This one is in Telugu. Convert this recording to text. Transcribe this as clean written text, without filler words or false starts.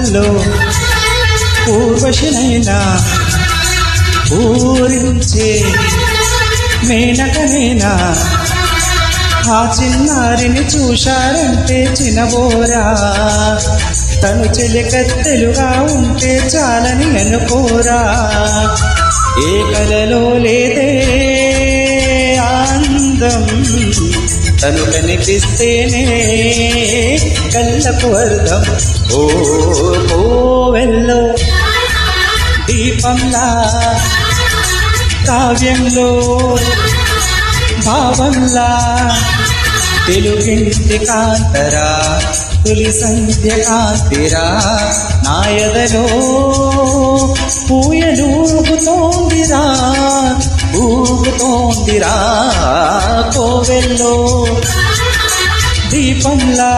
అందంలో పూర్వశినైనా ఊరించే మేనకనేనా ఆ చిన్నారిని చూశారంటే చినబోరా తను చెలికత్తెలుగా ఉంటే చాలని అనుకోరా ఏ కలలో లేదే అందం తను కనిపిస్తేనే కళ్ళకు అర్థం ఓ కోవెల్లో దీపంలా కావ్యంలో భావంలా తెలుగింటి కాంతరా తొలి సంధ్య కాంతిరా నాయదలో పూయలూగుతోందిరా ఊగుతోందిరా కోవెల్లో దీపంలా